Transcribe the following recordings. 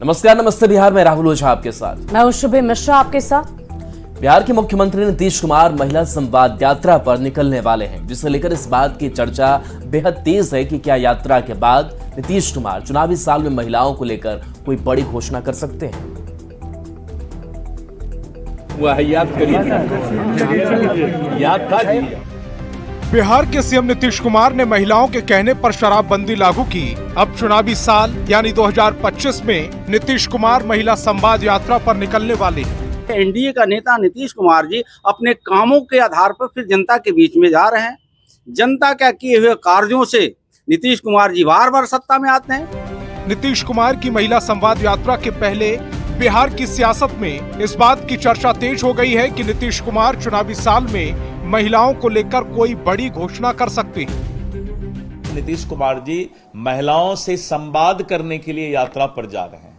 नमस्कार, नमस्ते बिहार में राहुल ओझा आपके साथ। मैं हूं शुभे मिश्रा आपके साथ। बिहार के मुख्यमंत्री नीतीश कुमार महिला संवाद यात्रा पर निकलने वाले हैं, जिसे लेकर इस बात की चर्चा बेहद तेज है कि क्या यात्रा के बाद नीतीश कुमार चुनावी साल में महिलाओं को लेकर कोई बड़ी घोषणा कर सकते हैं। याद था जी। बिहार के सीएम नीतीश कुमार ने महिलाओं के कहने पर शराबबंदी लागू की। अब चुनावी साल यानी 2025 में नीतीश कुमार महिला संवाद यात्रा पर निकलने वाले हैं। एनडीए का नेता नीतीश कुमार जी अपने कामों के आधार पर फिर जनता के बीच में जा रहे हैं। जनता क्या किए हुए कार्यों से नीतीश कुमार जी बार बार सत्ता में आते हैं। नीतीश कुमार की महिला संवाद यात्रा के पहले बिहार की सियासत में इस बात की चर्चा तेज हो गई है कि नीतीश कुमार चुनावी साल में महिलाओं को लेकर कोई बड़ी घोषणा कर सकते हैं। नीतीश कुमार जी महिलाओं से संवाद करने के लिए यात्रा पर जा रहे हैं।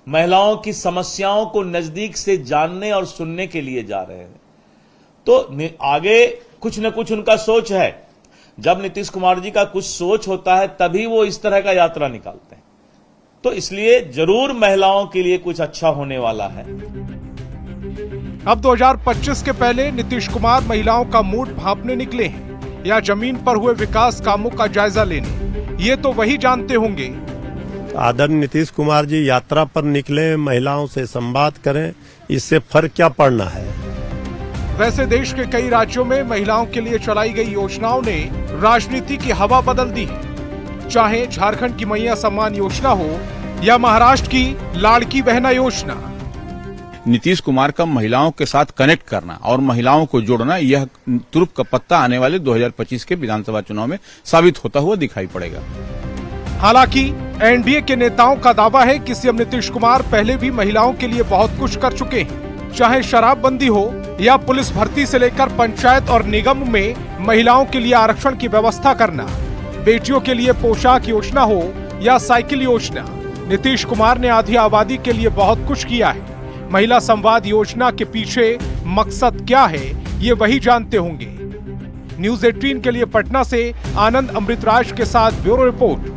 महिलाओं की समस्याओं को नजदीक से जानने और सुनने के लिए जा रहे हैं। तो आगे कुछ न कुछ उनका सोच है। जब नीतीश कुमार जी का कुछ सोच होता है तभी वो इस तरह का यात्रा निकालते हैं। तो इसलिए जरूर महिलाओं के लिए कुछ अच्छा होने वाला है। अब 2025 के पहले नीतीश कुमार महिलाओं का मूड भांपने निकले हैं या जमीन पर हुए विकास कामों का जायजा लेने, ये तो वही जानते होंगे। आदरणीय नीतीश कुमार जी यात्रा पर निकले, महिलाओं से संवाद करें, इससे फर्क क्या पड़ना है। वैसे देश के कई राज्यों में महिलाओं के लिए चलाई गई योजनाओं ने राजनीति की हवा बदल दी है। चाहे झारखंड की मैया सम्मान योजना हो या महाराष्ट्र की लाड़की बहना योजना। नीतीश कुमार का महिलाओं के साथ कनेक्ट करना और महिलाओं को जोड़ना, यह तुरुप का पत्ता आने वाले 2025 के विधानसभा चुनाव में साबित होता हुआ दिखाई पड़ेगा। हालांकि एनडीए के नेताओं का दावा है कि सीएम नीतीश कुमार पहले भी महिलाओं के लिए बहुत कुछ कर चुके हैं। चाहे शराबबंदी हो या पुलिस भर्ती से लेकर पंचायत और निगम में महिलाओं के लिए आरक्षण की व्यवस्था करना, बेटियों के लिए पोशाक योजना हो या साइकिल योजना, नीतीश कुमार ने आधी आबादी के लिए बहुत कुछ किया है। महिला संवाद योजना के पीछे मकसद क्या है, ये वही जानते होंगे। न्यूज़ 18 के लिए पटना से आनंद अमृतराज के साथ ब्यूरो रिपोर्ट।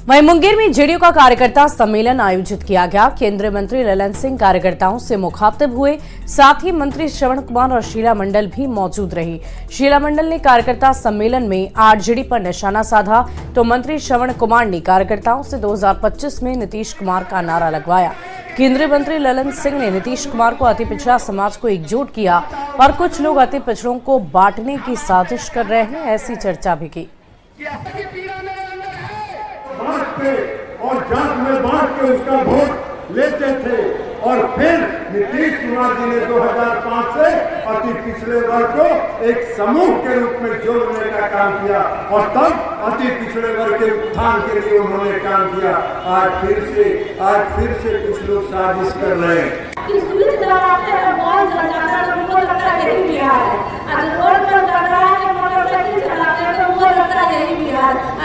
वहीं मुंगेर में जेडीयू का कार्यकर्ता सम्मेलन आयोजित किया गया। केंद्रीय मंत्री ललन सिंह कार्यकर्ताओं से मुखातिब हुए, साथ ही मंत्री श्रवण कुमार और शीला मंडल भी मौजूद रही। शीला मंडल ने कार्यकर्ता सम्मेलन में आरजेडी पर निशाना साधा, तो मंत्री श्रवण कुमार ने कार्यकर्ताओं से 2025 में नीतीश कुमार का नारा लगवाया। केंद्रीय मंत्री ललन सिंह ने नीतीश कुमार को अति पिछड़ा समाज को एकजुट किया और कुछ लोग अति पिछड़ों को बांटने की साजिश कर रहे हैं, ऐसी चर्चा भी की। और जात में बांट के उसका वोट लेते थे और फिर नीतीश कुमार जी ने 2005 से अति पिछड़े वर्ग को एक समूह के रूप में जोड़ने का काम किया और तब अति पिछड़े वर्ग के उत्थान के लिए उन्होंने काम किया। आज फिर से कुछ लोग साजिश कर रहे हैं।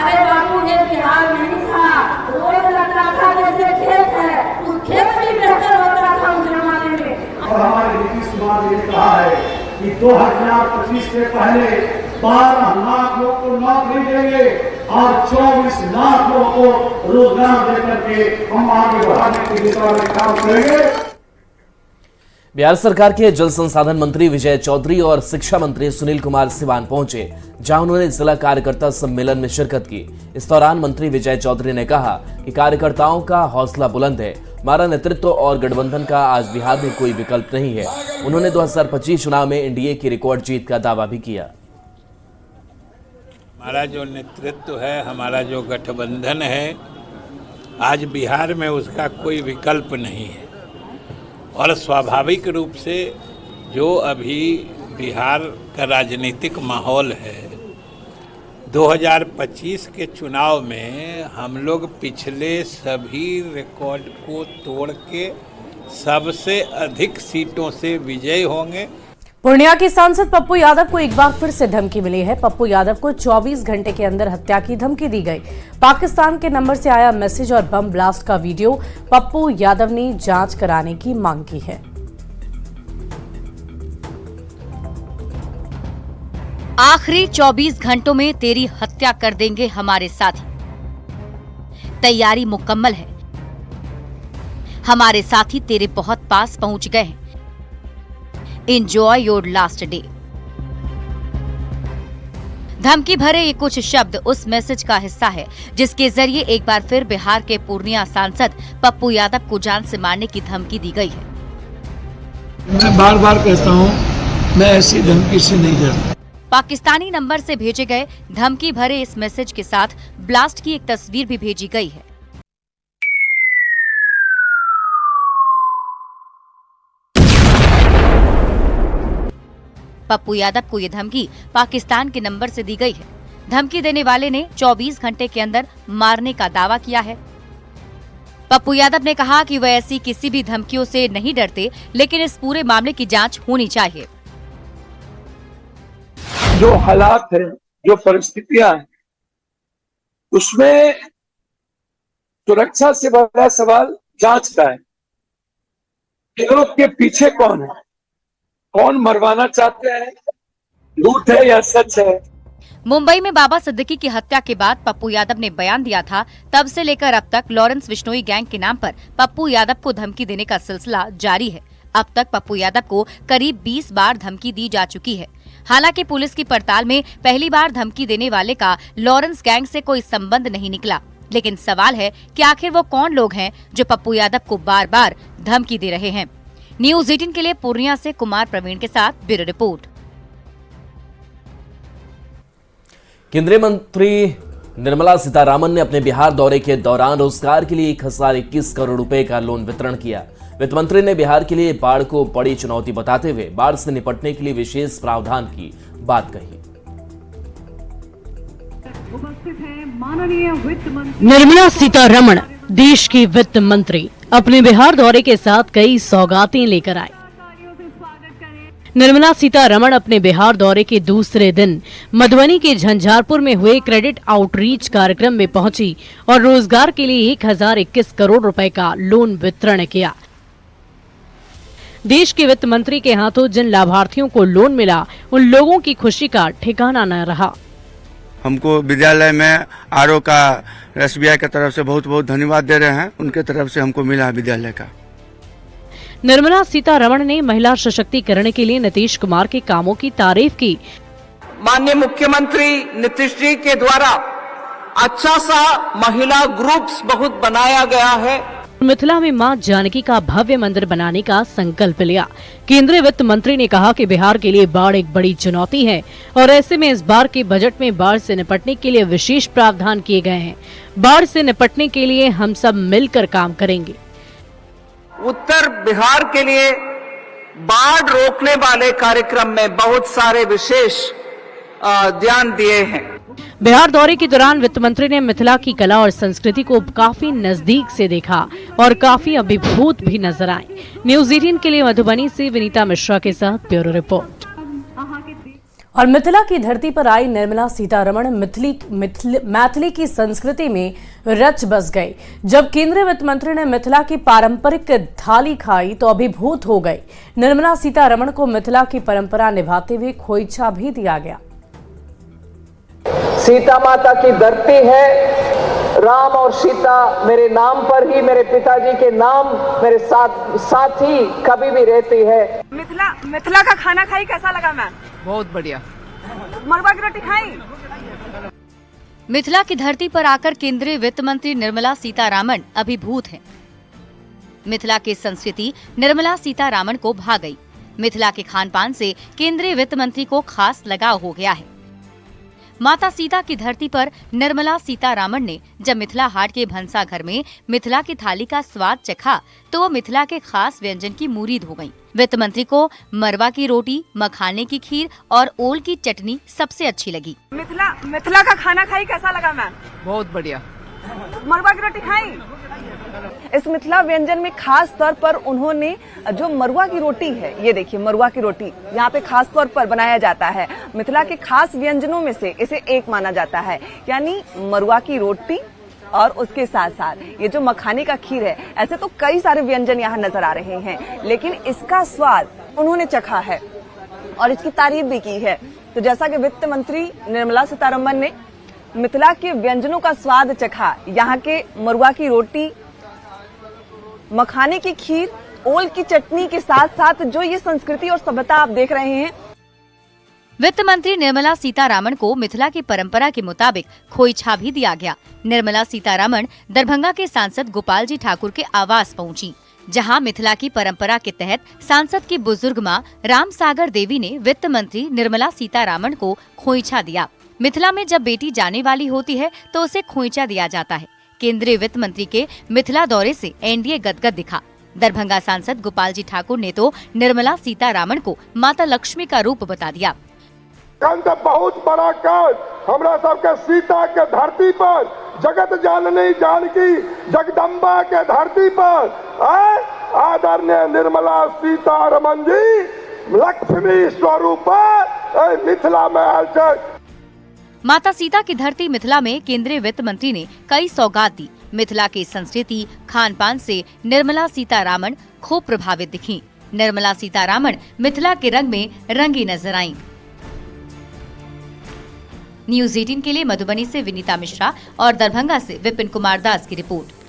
अरे बापू ये बिहार नहीं था, रोड लगता था जैसे खेत है, उस खेत भी बेहतर होता था उस जमाने में। और हमारे नीतीश कुमार जी ने कहा है कि 2025 से पहले 12 लाख लोग को नौकरी देंगे और 24 लाख लोगों को रोजगार देकर के हम आगे बढ़ाने की दिशा में काम करेंगे। बिहार सरकार के जल संसाधन मंत्री विजय चौधरी और शिक्षा मंत्री सुनील कुमार सिवान पहुंचे, जहां उन्होंने जिला कार्यकर्ता सम्मेलन में शिरकत की। इस दौरान मंत्री विजय चौधरी ने कहा कि कार्यकर्ताओं का हौसला बुलंद है, हमारा नेतृत्व और गठबंधन का आज बिहार में कोई विकल्प नहीं है। उन्होंने 2025 चुनाव में एनडीए की रिकॉर्ड जीत का दावा भी किया। हमारा जो नेतृत्व है, हमारा जो गठबंधन है, आज बिहार में उसका कोई विकल्प नहीं है। और स्वाभाविक रूप से जो अभी बिहार का राजनीतिक माहौल है, 2025 के चुनाव में हम लोग पिछले सभी रिकॉर्ड को तोड़ के सबसे अधिक सीटों से विजयी होंगे। पूर्णिया के सांसद पप्पू यादव को एक बार फिर से धमकी मिली है। पप्पू यादव को 24 घंटे के अंदर हत्या की धमकी दी गई। पाकिस्तान के नंबर से आया मैसेज और बम ब्लास्ट का वीडियो पप्पू यादव ने जांच कराने की मांग की है। आखिरी 24 घंटों में तेरी हत्या कर देंगे हमारे साथी। तैयारी मुकम्मल है। हमारे साथी तेरे बहुत पास पहुंच गए हैं। Enjoy your last day. धमकी भरे ये कुछ शब्द उस मैसेज का हिस्सा है जिसके जरिए एक बार फिर बिहार के पूर्णिया सांसद पप्पू यादव को जान से मारने की धमकी दी गई है। मैं बार बार कहता हूं, मैं ऐसी धमकी से नहीं डरता। पाकिस्तानी नंबर से भेजे गए धमकी भरे इस मैसेज के साथ ब्लास्ट की एक तस्वीर भी भेजी गई है। पप्पू यादव को ये धमकी पाकिस्तान के नंबर से दी गई है। धमकी देने वाले ने 24 घंटे के अंदर मारने का दावा किया है। पप्पू यादव ने कहा कि वह ऐसी किसी भी धमकियों से नहीं डरते, लेकिन इस पूरे मामले की जांच होनी चाहिए। जो हालात है, जो परिस्थितियां हैं, उसमें सुरक्षा से बड़ा सवाल जांच का है। लोग के पीछे कौन है, कौन मरवाना चाहते हैं, झूठ है या सच है। मुंबई में बाबा सिद्दीकी की हत्या के बाद पप्पू यादव ने बयान दिया था। तब से लेकर अब तक लॉरेंस बिश्नोई गैंग के नाम पर पप्पू यादव को धमकी देने का सिलसिला जारी है। अब तक पप्पू यादव को करीब 20 बार धमकी दी जा चुकी है। हालांकि पुलिस की पड़ताल में पहली बार धमकी देने वाले का लॉरेंस गैंग से कोई संबंध नहीं निकला। लेकिन सवाल है कि आखिर वो कौन लोग हैं जो पप्पू यादव को बार बार धमकी दे रहे हैं। न्यूज़ 18 के लिए पूर्णिया से कुमार प्रवीण के साथ ब्यूरो रिपोर्ट। केंद्रीय मंत्री निर्मला सीतारामन ने अपने बिहार दौरे के दौरान रोजगार के लिए 1021 करोड़ रुपए का लोन वितरण किया। वित्त मंत्री ने बिहार के लिए बाढ़ को बड़ी चुनौती बताते हुए बाढ़ से निपटने के लिए विशेष प्रावधान की बात कही। निर्मला सीतारमण देश की वित्त मंत्री अपने बिहार दौरे के साथ कई सौगातें लेकर आए। निर्मला सीतारमण अपने बिहार दौरे के दूसरे दिन मधुबनी के झंझारपुर में हुए क्रेडिट आउटरीच कार्यक्रम में पहुंची और रोजगार के लिए 1021 करोड़ रुपए का लोन वितरण किया। देश के वित्त मंत्री के हाथों जिन लाभार्थियों को लोन मिला, उन लोगों की खुशी का ठिकाना न रहा। हमको विद्यालय में आरओ का SBI की तरफ से बहुत बहुत धन्यवाद दे रहे हैं। उनके तरफ से हमको मिला विद्यालय का। निर्मला सीतारमण ने महिला सशक्तिकरण के लिए नीतीश कुमार के कामों की तारीफ की। माननीय मुख्यमंत्री नीतीश जी के द्वारा अच्छा सा महिला ग्रुप्स बहुत बनाया गया है। मिथिला में मां जानकी का भव्य मंदिर बनाने का संकल्प लिया। केंद्रीय वित्त मंत्री ने कहा कि बिहार के लिए बाढ़ एक बड़ी चुनौती है और ऐसे में इस बार के बजट में बाढ़ से निपटने के लिए विशेष प्रावधान किए गए हैं। बाढ़ से निपटने के लिए हम सब मिलकर काम करेंगे। उत्तर बिहार के लिए बाढ़ रोकने वाले कार्यक्रम में बहुत सारे विशेष ध्यान दिए हैं। बिहार दौरे के दौरान वित्त मंत्री ने मिथिला की कला और संस्कृति को काफी नजदीक से देखा और काफी अभिभूत भी नजर आए। न्यूज़ 18 के लिए मधुबनी से विनीता मिश्रा के साथ ब्यूरो रिपोर्ट। और मिथिला की धरती पर आई निर्मला सीतारमण मैथिली की संस्कृति में रच बस गई। जब केंद्रीय वित्त मंत्री ने मिथिला की पारंपरिक थाली खाई तो अभिभूत हो गई। निर्मला सीतारमण को मिथिला की परंपरा निभाते हुए खोइछा भी दिया गया। सीता माता की धरती है। राम और सीता मेरे नाम पर ही, मेरे पिताजी के नाम मेरे साथ ही कभी भी रहती है। मिथिला का खाना खाई, कैसा लगा मैम? बहुत बढ़िया। मरवा की रोटी खाई। मिथिला की धरती पर आकर केंद्रीय वित्त मंत्री निर्मला सीतारामन अभिभूत हैं। मिथिला की संस्कृति निर्मला सीतारामन को भा गई। मिथिला के खान-पान से केंद्रीय वित्त मंत्री को खास लगाव हो गया है। माता सीता की धरती पर निर्मला सीतारामन ने जब मिथिला हाट के भंसा घर में मिथिला की थाली का स्वाद चखा तो वो मिथिला के खास व्यंजन की मुरीद हो गयी। वित्त मंत्री को मरवा की रोटी, मखाने की खीर और ओल की चटनी सबसे अच्छी लगी। मिथिला का खाना खाई, कैसा लगा मैम? बहुत बढ़िया। मरवा की रोटी खाई। इस मिथिला व्यंजन में खास तौर पर उन्होंने जो मरुआ की रोटी है, ये देखिए मरुआ की रोटी यहाँ पे खास तौर पर बनाया जाता है। मिथिला के खास व्यंजनों में से इसे एक माना जाता है, यानी मरुआ की रोटी और उसके साथ साथ ये जो मखाने का खीर है। ऐसे तो कई सारे व्यंजन यहाँ नजर आ रहे हैं, लेकिन इसका स्वाद उन्होंने चखा है और इसकी तारीफ भी की है। तो जैसा कि वित्त मंत्री निर्मला सीतारमण ने मिथिला के व्यंजनों का स्वाद चखा। यहाँ के मरुआ की रोटी, मखाने की खीर, ओल की चटनी के साथ साथ जो ये संस्कृति और सभ्यता आप देख रहे हैं। वित्त मंत्री निर्मला सीतारामन को मिथिला की परंपरा के मुताबिक खोइछा भी दिया गया। निर्मला सीतारामन दरभंगा के सांसद गोपाल जी ठाकुर के आवास पहुंची, जहां मिथिला की परंपरा के तहत सांसद की बुजुर्ग मां राम सागर देवी ने वित्त मंत्री निर्मला सीतारामन को खोइछा दिया। मिथिला में जब बेटी जाने वाली होती है तो उसे खोइछा दिया जाता है। केंद्रीय वित्त मंत्री के मिथिला दौरे से एनडीए गदगद दिखा। दरभंगा सांसद गोपाल जी ठाकुर ने तो निर्मला सीतारामन को माता लक्ष्मी का रूप बता दिया। कंद बहुत बड़ा काज हमरा सबके सीता के धरती पर, जगत जननी जानकी जगदम्बा के धरती पर आदरणीय निर्मला सीतारमन जी लक्ष्मी स्वरूप मिथिला में आयल। माता सीता की धरती मिथिला में केंद्रीय वित्त मंत्री ने कई सौगात दी। मिथिला की संस्कृति खान पान से निर्मला सीतारामन खूब प्रभावित दिखीं। निर्मला सीतारामन मिथिला के रंग में रंगी नजर आईं। न्यूज 18 के लिए मधुबनी से विनीता मिश्रा और दरभंगा से विपिन कुमार दास की रिपोर्ट।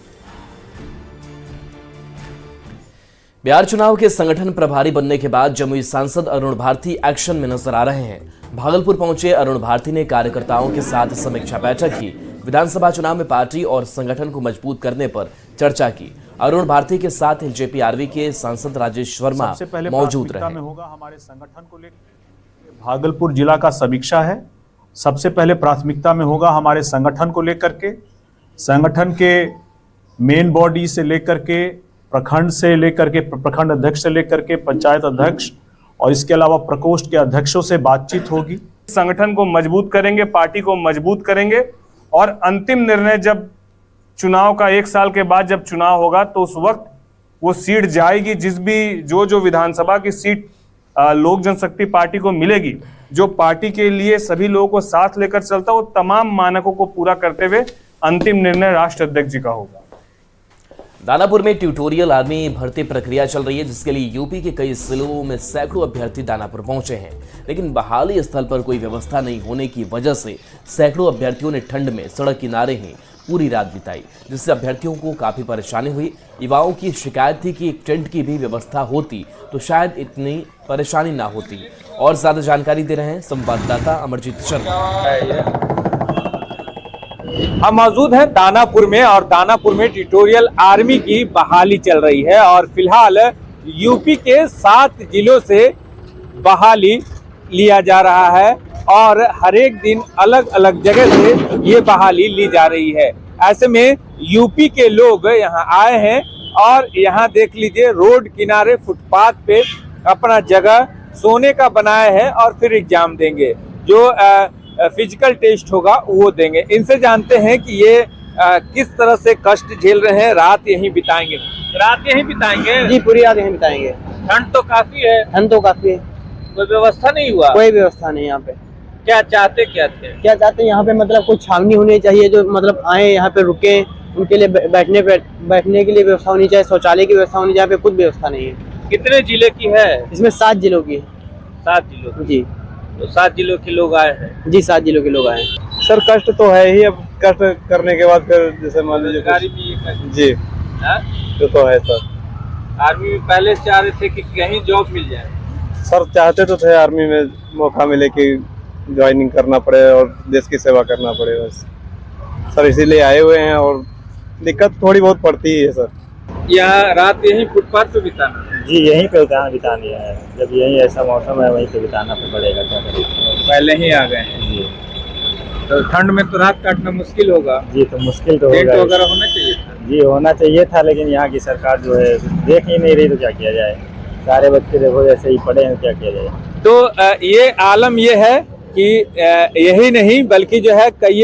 बिहार चुनाव के संगठन प्रभारी बनने के बाद जमुई सांसद अरुण भारती एक्शन में नजर आ रहे हैं। भागलपुर पहुंचे अरुण भारती ने कार्यकर्ताओं के साथ समीक्षा बैठक की। विधानसभा चुनाव में पार्टी और संगठन को मजबूत करने पर चर्चा की। अरुण भारती के साथ जेपीआरवी के सांसद राजेश वर्मा मौजूद रहे। हमारे संगठन को लेकर भागलपुर जिला का समीक्षा है। सबसे पहले प्राथमिकता में होगा हमारे संगठन को लेकर के, संगठन के मेन बॉडी से लेकर के, प्रखंड से लेकर के, प्रखंड अध्यक्ष से लेकर के पंचायत अध्यक्ष और इसके अलावा प्रकोष्ठ के अध्यक्षों से बातचीत होगी। संगठन को मजबूत करेंगे, पार्टी को मजबूत करेंगे और अंतिम निर्णय जब चुनाव का 1 साल के बाद जब चुनाव होगा तो उस वक्त वो सीट जाएगी, जो विधानसभा की सीट लोक जनशक्ति पार्टी को मिलेगी, जो पार्टी के लिए सभी लोगों को साथ लेकर चलता, वो तमाम मानकों को पूरा करते हुए अंतिम निर्णय राष्ट्र अध्यक्ष जी का होगा। दानापुर में ट्यूटोरियल आर्मी भर्ती प्रक्रिया चल रही है, जिसके लिए यूपी के कई जिलों में सैकड़ों अभ्यर्थी दानापुर पहुंचे हैं, लेकिन बहाली स्थल पर कोई व्यवस्था नहीं होने की वजह से सैकड़ों अभ्यर्थियों ने ठंड में सड़क किनारे ही पूरी रात बिताई, जिससे अभ्यर्थियों को काफी परेशानी हुई। युवाओं की शिकायत थी कि एक टेंट की भी व्यवस्था होती तो शायद इतनी परेशानी ना होती। और ज्यादा जानकारी दे रहे हैं संवाददाता अमरजीत शर्मा। हम मौजूद हैं दानापुर में और दानापुर में ट्यूटोरियल आर्मी की बहाली चल रही है और फिलहाल यूपी के 7 जिलों से बहाली लिया जा रहा है और हर एक दिन अलग अलग जगह से ये बहाली ली जा रही है। ऐसे में यूपी के लोग यहाँ आए हैं और यहाँ देख लीजिए रोड किनारे फुटपाथ पे अपना जगह सोने का बनाया है और फिर एग्जाम देंगे, जो फिजिकल टेस्ट होगा वो देंगे। इनसे जानते हैं कि ये किस तरह से कष्ट झेल रहे हैं। रात यहीं बिताएंगे। रात यहीं बिताएंगे? जी, पूरी रात यहीं बिताएंगे। ठंड तो काफी है। ठंड तो काफी है। कोई व्यवस्था नहीं हुआ? कोई व्यवस्था नहीं यहाँ पे। क्या चाहते क्या चाहते यहाँ पे मतलब कुछ छावनी होनी चाहिए, जो मतलब आए यहाँ पे रुके, उनके लिए बैठने के लिए व्यवस्था होनी चाहिए, शौचालय की व्यवस्था होनी चाहिए। यहाँ पे कुछ व्यवस्था नहीं है। कितने जिले की है? इसमें 7 जिलों की। 7 जिलों की? जी। तो 7 जिलों के लोग आए हैं? जी, 7 जिलों के लोग आए हैं। सर कष्ट तो है ही, अब कष्ट करने के बाद फिर जैसे मान लीजिए जी तो है सर। आर्मी में पहले चाह रहे थे कि कहीं जॉब मिल जाए? सर चाहते तो थे आर्मी में मौका मिले कि ज्वाइनिंग करना पड़े और देश की सेवा करना पड़े, बस सर इसीलिए आए हुए हैं और दिक्कत थोड़ी बहुत पड़ती ही है सर। यहाँ रात यहीं फुटपाथ पे बिताना? जी, यहीं पे बितानी है। जब यही ऐसा मौसम है वहीं पे बिताना पड़ेगा, क्या करें। पहले ही आ गए हैं जी। तो ठंड में तो रात काटना मुश्किल होगा। जी, तो मुश्किल तो होगा। वगैरह होना चाहिए था? जी, होना चाहिए था, लेकिन यहाँ की सरकार जो है देख ही नहीं रही, तो क्या किया जाए। सारे बच्चे देखो जैसे ही पड़े हैं, क्या किया जाए। तो ये आलम ये है कि यही नहीं बल्कि जो है कई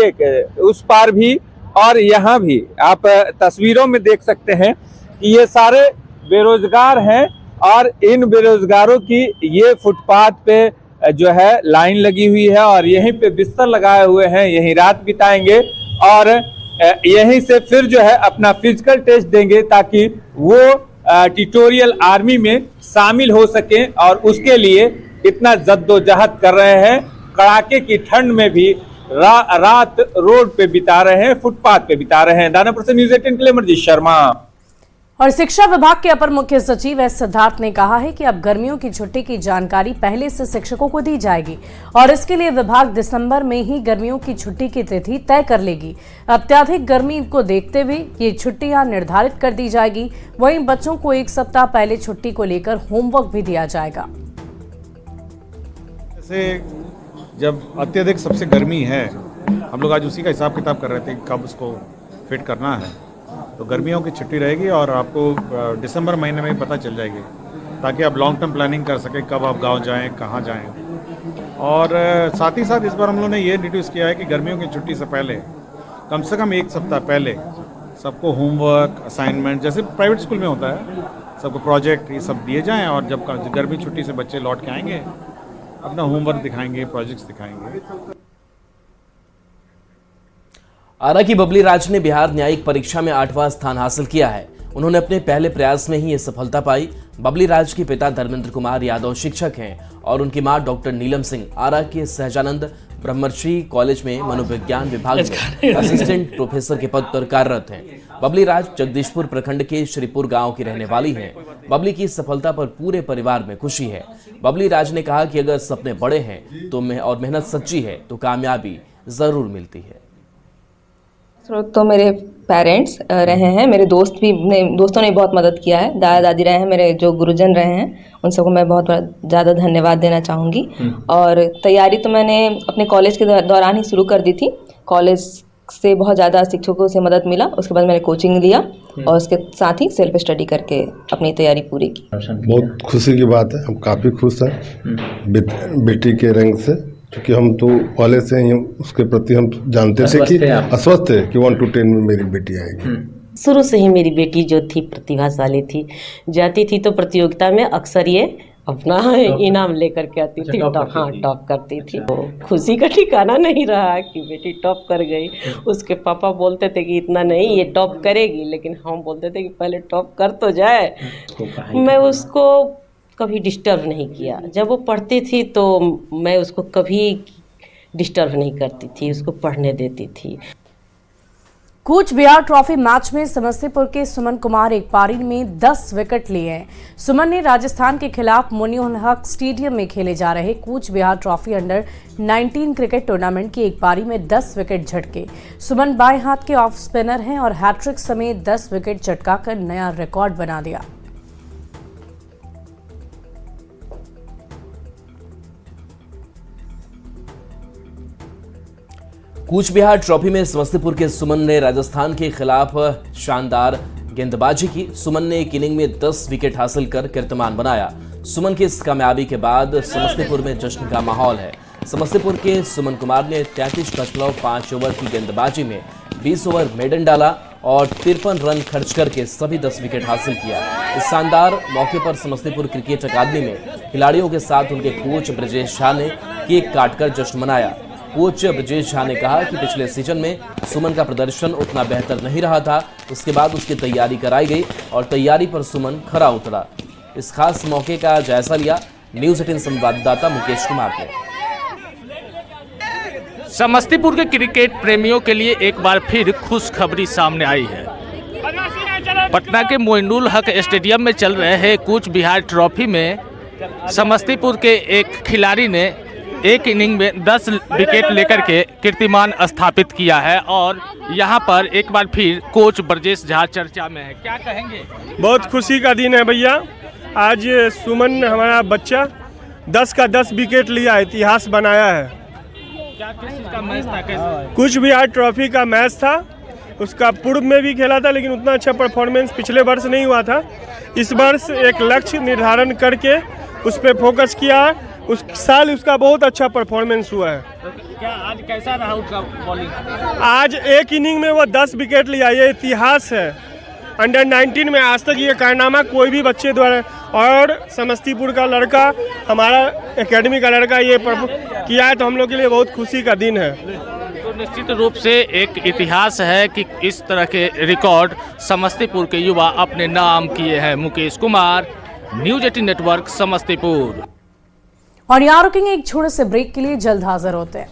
उस पार भी और यहाँ भी आप तस्वीरों में देख सकते हैं कि ये सारे बेरोजगार हैं और इन बेरोजगारों की ये फुटपाथ पे जो है लाइन लगी हुई है और यहीं पे बिस्तर लगाए हुए हैं, यहीं रात बिताएंगे और यहीं से फिर जो है अपना फिजिकल टेस्ट देंगे ताकि वो ट्यूटोरियल आर्मी में शामिल हो सके और उसके लिए इतना जद्दोजहद कर रहे हैं। कड़ाके की ठंड में भी रात रोड पे बिता रहे हैं, फुटपाथ पे बिता रहे हैं। दानापुर से न्यूज़ 18 के लिए अमरजीत शर्मा। और शिक्षा विभाग के अपर मुख्य सचिव एस सिद्धार्थ ने कहा है कि अब गर्मियों की छुट्टी की जानकारी पहले से शिक्षकों को दी जाएगी और इसके लिए विभाग दिसंबर में ही गर्मियों की छुट्टी की तिथि तय कर लेगी। अत्यधिक गर्मी को देखते हुए ये छुट्टियां निर्धारित कर दी जाएगी। वहीं बच्चों को एक सप्ताह पहले छुट्टी को लेकर होमवर्क भी दिया जाएगा। जैसे जब अत्यधिक सबसे गर्मी है, हम लोग आज उसी का हिसाब किताब कर रहे थे कब उसको फिट करना है, तो गर्मियों की छुट्टी रहेगी और आपको दिसंबर महीने में पता चल जाएगी, ताकि आप लॉन्ग टर्म प्लानिंग कर सकें कब आप गांव जाएं, कहां जाएं। और साथ ही साथ इस बार हम लोगों ने ये इंट्रोड्यूस किया है कि गर्मियों की छुट्टी से पहले कम से कम एक सप्ताह पहले सबको होमवर्क, असाइनमेंट, जैसे प्राइवेट स्कूल में होता है, सबको प्रोजेक्ट ये सब दिए जाएँ और जब गर्मी छुट्टी से बच्चे लौट के आएंगे अपना होमवर्क दिखाएंगे, प्रोजेक्ट्स दिखाएंगे। आरा की बबली राज ने बिहार न्यायिक परीक्षा में 8वां स्थान हासिल किया है। उन्होंने अपने पहले प्रयास में ही ये सफलता पाई। बबली राज के पिता धर्मेंद्र कुमार यादव शिक्षक हैं और उनकी मां डॉक्टर नीलम सिंह आरा के सहजानंद ब्रह्मर्षि कॉलेज में मनोविज्ञान विभाग में असिस्टेंट प्रोफेसर के पद पर कार्यरत हैं। बबली राज जगदीशपुर प्रखंड के श्रीपुर गांव की रहने वाली हैं। बबली की सफलता पर पूरे परिवार में खुशी है। बबली राज ने कहा कि अगर सपने बड़े हैं तो और मेहनत सच्ची है तो कामयाबी जरूर मिलती है। स्रोत तो मेरे पेरेंट्स रहे हैं, मेरे दोस्तों ने बहुत मदद किया है, दादा दादी रहे हैं, मेरे जो गुरुजन रहे हैं उन सबको मैं बहुत ज़्यादा धन्यवाद देना चाहूँगी। और तैयारी तो मैंने अपने कॉलेज के दौरान ही शुरू कर दी थी। कॉलेज से बहुत ज़्यादा शिक्षकों से मदद मिला, उसके बाद मैंने कोचिंग लिया और उसके साथ ही सेल्फ स्टडी करके अपनी तैयारी पूरी की। बहुत खुशी की बात है, हम काफ़ी खुश हैं बेटी के रंग से, क्योंकि हम तो पहले से ही उसके प्रति हम जानते थे कि अस्वस्थ है कि 1 to 10 में मेरी बेटी आएगी। शुरू से ही मेरी बेटी जो थी प्रतिभाशाली थी, जाती थी तो प्रतियोगिता में अक्सर ये अपना इनाम लेकर के आती थी। टॉप करती थी। तो खुशी का ठिकाना नहीं रहा कि बेटी टॉप कर गई। उसके पापा बोलते थे कि इतना नहीं, ये टॉप करेगी, लेकिन हम बोलते थे कि पहले टॉप कर तो जाए। मैं उसको कभी डिस्टर्ब नहीं किया। जब वो पढ़ती थी तो मैं उसको कभी डिस्टर्ब नहीं करती थी, उसको पढ़ने देती थी। कूच बिहार ट्रॉफी मैच में समस्तीपुर के सुमन कुमार एक पारी में 10 विकेट लिए हैं। सुमन ने राजस्थान के खिलाफ मोइनुल हक स्टेडियम में खेले जा रहे Cooch Behar trophy under 19 cricket tournament की एक पारी में 10 विकेट झटके। सुमन बाएं हाथ के ऑफ स्पिनर हैं और हैट्रिक समेत 10 विकेट चटकाकर नया रिकॉर्ड बना दिया। कूच बिहार ट्रॉफी में समस्तीपुर के सुमन ने राजस्थान के खिलाफ शानदार गेंदबाजी की। सुमन ने एक इनिंग में 10 विकेट हासिल कर कीर्तिमान बनाया। सुमन की इस कामयाबी के बाद समस्तीपुर में जश्न का माहौल है। समस्तीपुर के सुमन कुमार ने 33.5 ओवर की गेंदबाजी में 20 ओवर मेडन डाला और 53 रन खर्च करके सभी 10 विकेट हासिल किया। इस शानदार मौके पर समस्तीपुर क्रिकेट अकादमी में खिलाड़ियों के साथ उनके कोच ब्रजेश झा ने केक काटकर जश्न मनाया। कोच ब्रजेश झा ने कहा कि पिछले सीजन में सुमन का प्रदर्शन उतना बेहतर नहीं रहा था, उसके बाद उसकी तैयारी कराई गई और तैयारी पर सुमन खरा उतरा। इस खास मौके का जायजा लिया न्यूज़ 18 संवाददाता मुकेश कुमार ने। समस्तीपुर के क्रिकेट प्रेमियों के लिए एक बार फिर खुशखबरी सामने आई है। पटना के मोइनुल हक स्टेडियम में चल रहे कूच बिहार ट्रॉफी में समस्तीपुर के एक खिलाड़ी ने एक इनिंग में 10 विकेट लेकर के कीर्तिमान स्थापित किया है और यहां पर एक बार फिर कोच ब्रजेश झा चर्चा में है। क्या कहेंगे? बहुत खुशी का दिन है भैया। आज सुमन हमारा बच्चा 10 का 10 विकेट लिया, इतिहास बनाया है। क्या किस चीज का मैच था? कैसे? कुछ बिहार ट्रॉफी का मैच था, उसका पूर्व में भी खेला था, लेकिन उतना अच्छा परफॉर्मेंस पिछले वर्ष नहीं हुआ था। इस वर्ष एक लक्ष्य निर्धारण करके उस पर फोकस किया। उस साल उसका बहुत अच्छा परफॉर्मेंस हुआ है। क्या आज कैसा रहा उसका बॉलिंग? आज एक इनिंग में वो 10 विकेट लिया, ये इतिहास है। अंडर 19 में आज तक ये कारनामा कोई भी बच्चे द्वारा, और समस्तीपुर का लड़का, हमारा एकेडमी का लड़का ये किया है, तो हम लोग के लिए बहुत खुशी का दिन है। तो निश्चित रूप से एक इतिहास है कि इस तरह के रिकॉर्ड समस्तीपुर के युवा अपने नाम किए हैं। Mukesh Kumar, news 18 network, Samastipur. और यहाँ रुकेंगे एक छोटे से ब्रेक के लिए, जल्द हाजिर होते हैं।